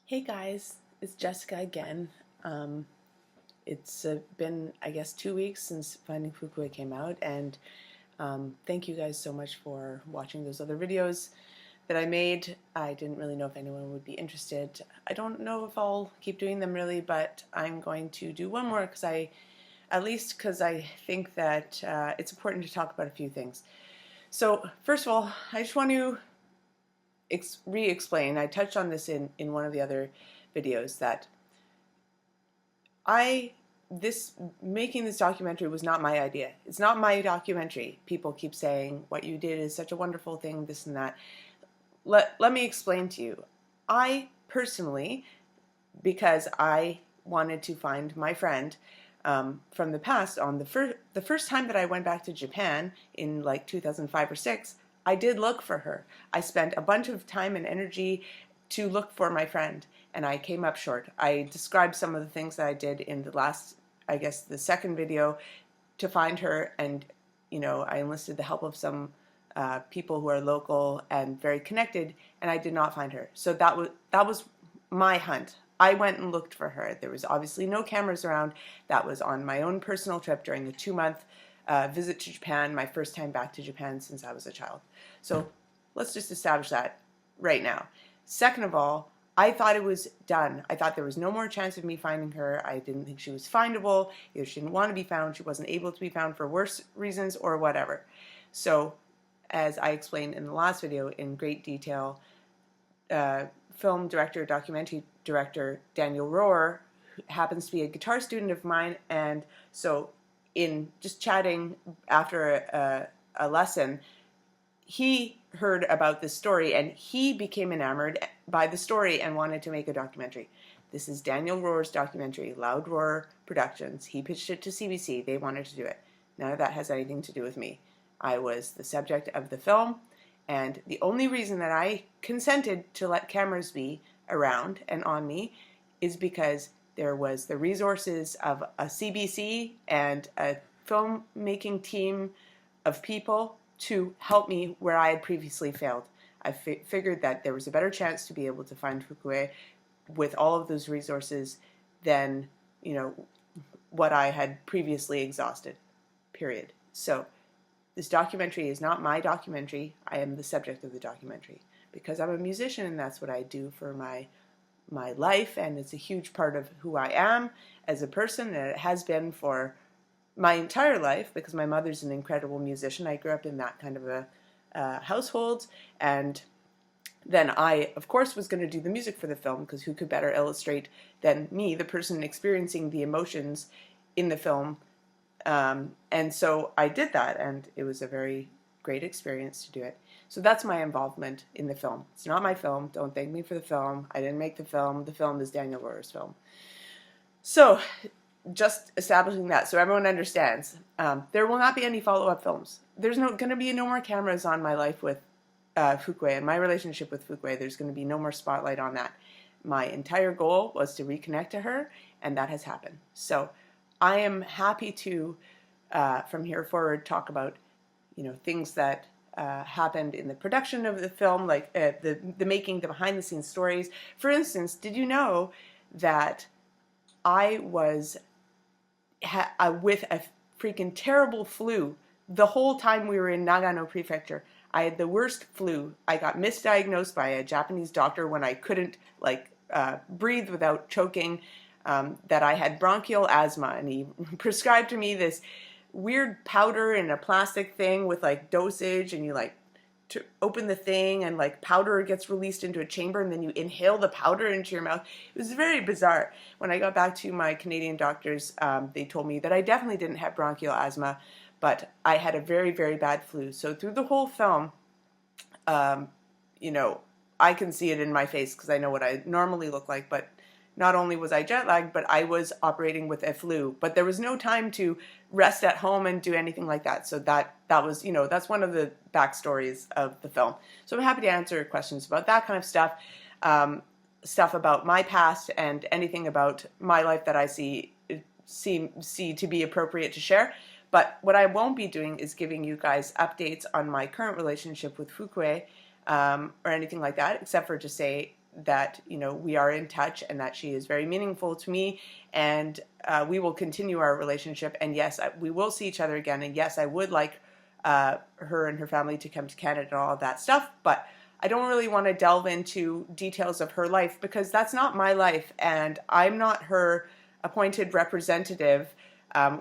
Hey guys, it's Jessica again. It's been, I guess, 2 weeks since Finding Fukue came out, and thank you guys so much for watching those other videos that I made. I didn't really know if anyone would be interested. I don't know if I'll keep doing them really, but I'm going to do one more because at least because I think that it's important to talk about a few things. So first of all, I just want to re-explain. I touched on this in one of the other videos that making this documentary was not my idea. It's not my documentary. People keep saying what you did is such a wonderful thing, this and that. Let me explain to you. I personally, because I wanted to find my friend from the past, on the first time that I went back to Japan in like 2005 or 6, I did look for her. I spent a bunch of time and energy to look for my friend, and I came up short. I described some of the things that I did in the last, I guess, the second video to find her, and I enlisted the help of some people who are local and very connected, and I did not find her. So that was my hunt. I went and looked for her. There was obviously no cameras around. That was on my own personal trip during the 2-month visit to Japan, my first time back to Japan since I was a child. So let's just establish that right now. Second of all, I thought it was done. I thought there was no more chance of me finding her. I didn't think she was findable. Either she didn't want to be found, she wasn't able to be found for worse reasons, or whatever. So, as I explained in the last video in great detail, film director, documentary director Daniel Rohr happens to be a guitar student of mine, and so in just chatting after a lesson, he heard about this story and he became enamored by the story and wanted to make a documentary. This is Daniel Rohr's documentary, Loud Roar Productions. He pitched it to CBC. They wanted to do it. None of that has anything to do with me. I was the subject of the film, and the only reason that I consented to let cameras be around and on me is because there was the resources of a CBC and a filmmaking team of people to help me where I had previously failed. I figured that there was a better chance to be able to find Fukue with all of those resources than, what I had previously exhausted, period. So this documentary is not my documentary. I am the subject of the documentary because I'm a musician and that's what I do for my life, and it's a huge part of who I am as a person, and it has been for my entire life because my mother's an incredible musician. I grew up in that kind of a household, and then I, of course, was going to do the music for the film because who could better illustrate than me, the person experiencing the emotions in the film. And so I did that, and it was a very great experience to do it. So that's my involvement in the film. It's not my film. Don't thank me for the film. I didn't make the film. The film is Daniel Rohr's film. So just establishing that so everyone understands, there will not be any follow-up films. There's going to be no more cameras on my life with Fukue and my relationship with Fukue. There's going to be no more spotlight on that. My entire goal was to reconnect to her, and that has happened. So I am happy to, from here forward, talk about things that happened in the production of the film, like the making, the behind-the-scenes stories. For instance, did you know that I was with a freaking terrible flu the whole time we were in Nagano Prefecture? I had the worst flu. I got misdiagnosed by a Japanese doctor when I couldn't breathe without choking, that I had bronchial asthma, and he prescribed to me this weird powder in a plastic thing with dosage, and you to open the thing and powder gets released into a chamber and then you inhale the powder into your mouth. It was very bizarre. When I got back to my Canadian doctors, they told me that I definitely didn't have bronchial asthma, but I had a very, very bad flu. So through the whole film, I can see it in my face because I know what I normally look like, but not only was I jet lagged, but I was operating with a flu. But there was no time to rest at home and do anything like that. So that was, that's one of the backstories of the film. So I'm happy to answer questions about that kind of stuff, stuff about my past and anything about my life that I see to be appropriate to share. But what I won't be doing is giving you guys updates on my current relationship with Fukue or anything like that, except for to say that, you know, we are in touch and that she is very meaningful to me, and we will continue our relationship. And yes, we will see each other again. And yes, I would like her and her family to come to Canada and all of that stuff, but I don't really want to delve into details of her life because that's not my life, and I'm not her appointed representative.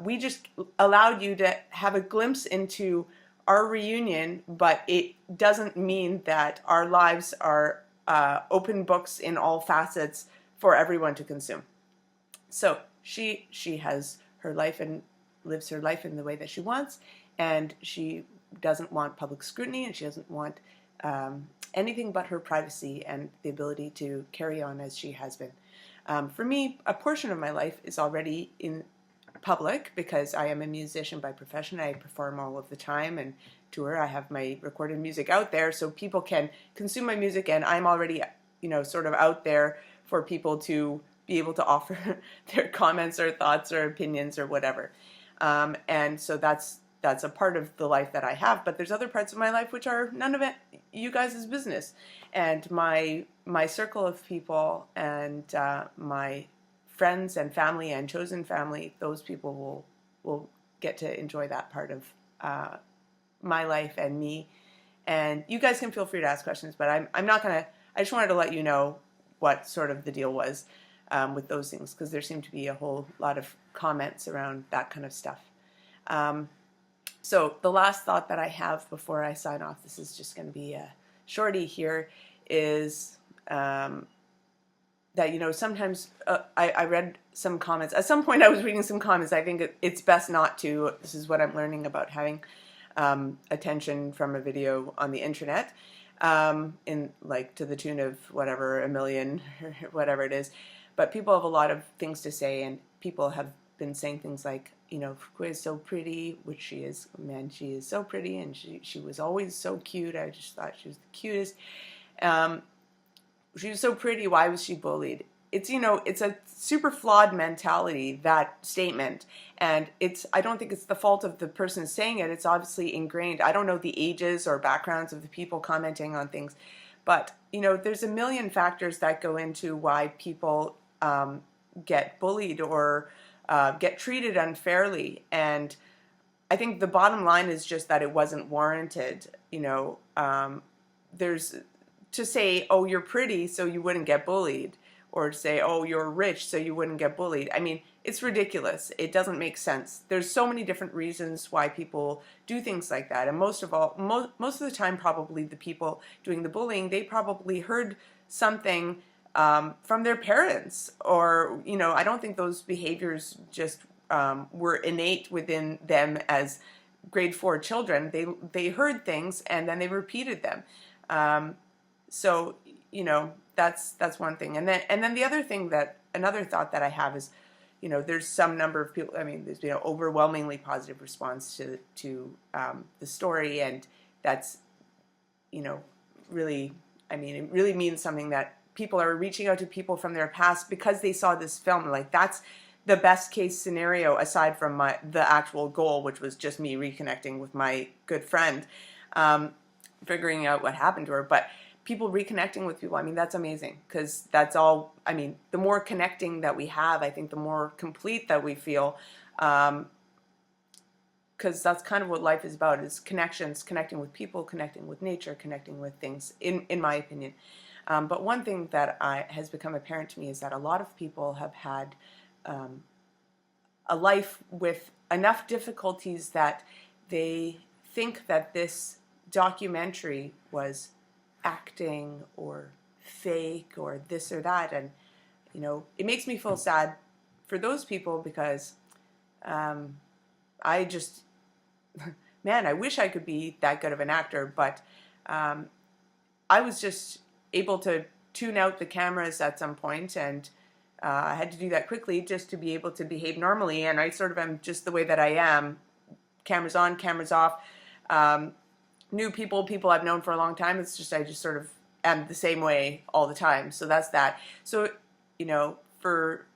We just allowed you to have a glimpse into our reunion, but it doesn't mean that our lives are open books in all facets for everyone to consume. So she has her life and lives her life in the way that she wants, and she doesn't want public scrutiny, and she doesn't want anything but her privacy and the ability to carry on as she has been. For me, a portion of my life is already in public because I am a musician by profession. I perform all of the time and tour. I have my recorded music out there so people can consume my music, and I'm already, you know, sort of out there for people to be able to offer their comments or thoughts or opinions or whatever. And so that's a part of the life that I have, but there's other parts of my life which are none of it you guys' business. And my circle of people and my friends and family and chosen family, those people will get to enjoy that part of my life and me. And you guys can feel free to ask questions, but I'm not gonna. I just wanted to let you know what sort of the deal was with those things, because there seemed to be a whole lot of comments around that kind of stuff. So the last thought that I have before I sign off, this is just going to be a shorty here, is that, you know, sometimes I read some comments. At some point I was reading some comments. I think it's best not to. This is what I'm learning about having attention from a video on the internet, in like to the tune of whatever, 1 million, or whatever it is. But people have a lot of things to say, and people have been saying things like, you know, Fukue is so pretty, which she is. Man, she is so pretty, and she was always so cute. I just thought she was the cutest. She was so pretty. Why was she bullied? It's, you know, it's a super flawed mentality, that statement. And I don't think it's the fault of the person saying it. It's obviously ingrained. I don't know the ages or backgrounds of the people commenting on things, but, you know, there's a million factors that go into why people get bullied or get treated unfairly. And I think the bottom line is just that it wasn't warranted. You know, there's to say, oh, you're pretty, so you wouldn't get bullied, or to say, oh, you're rich, so you wouldn't get bullied. I mean, it's ridiculous. It doesn't make sense. There's so many different reasons why people do things like that. And most of all, most of the time, probably the people doing the bullying, they probably heard something from their parents, or, you know, I don't think those behaviors just were innate within them as grade 4 children. They heard things and then they repeated them. So, you know, that's one thing. And then the other thing, another thought that I have is, you know, there's some number of people. I mean, there's been an overwhelmingly positive response to the story, and that's, you know, really, I mean, it really means something that people are reaching out to people from their past because they saw this film. Like, that's the best case scenario, aside from the actual goal, which was just me reconnecting with my good friend, figuring out what happened to her. But people reconnecting with people, I mean, that's amazing, because that's all, I mean, the more connecting that we have, I think the more complete that we feel, because that's kind of what life is about, is connections, connecting with people, connecting with nature, connecting with things, in my opinion. But one thing that has become apparent to me is that a lot of people have had a life with enough difficulties that they think that this documentary was acting or fake or this or that. And, you know, it makes me feel sad for those people, because I just, man, I wish I could be that good of an actor, but I was just able to tune out the cameras at some point, and I had to do that quickly just to be able to behave normally. And I sort of am just the way that I am, cameras on, cameras off. New people I've known for a long time. It's just, I just sort of am the same way all the time. So that's that. So, you know, for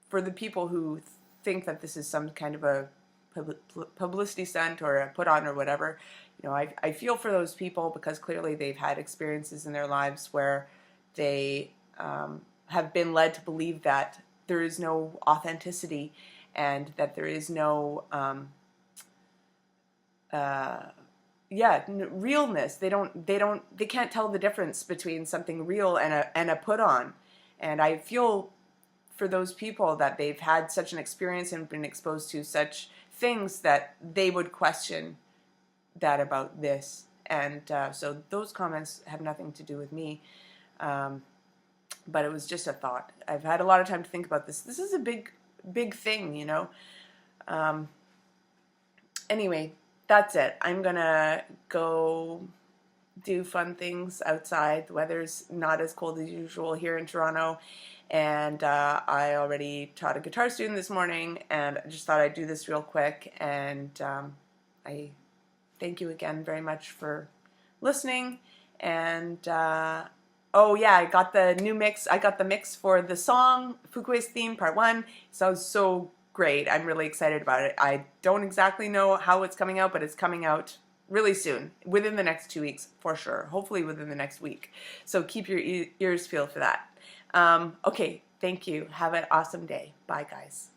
the people who think that this is some kind of a publicity stunt or a put on or whatever, you know, I feel for those people, because clearly they've had experiences in their lives where they have been led to believe that there is no authenticity and that there is no realness. They can't tell the difference between something real and a put on. And I feel for those people that they've had such an experience and been exposed to such things that they would question that about this. And so those comments have nothing to do with me. But it was just a thought. I've had a lot of time to think about this. This is a big thing, you know. Anyway, that's it. I'm gonna go do fun things outside. The weather's not as cold as usual here in Toronto, and I already taught a guitar student this morning, and I just thought I'd do this real quick. And I thank you again very much for listening. And oh yeah, I got the new mix. I got the mix for the song Fukue's Theme Part 1. It sounds so great. I'm really excited about it. I don't exactly know how it's coming out, but it's coming out really soon, within the next 2 weeks for sure. Hopefully within the next week. So keep your ears peeled for that. Okay, thank you. Have an awesome day. Bye, guys.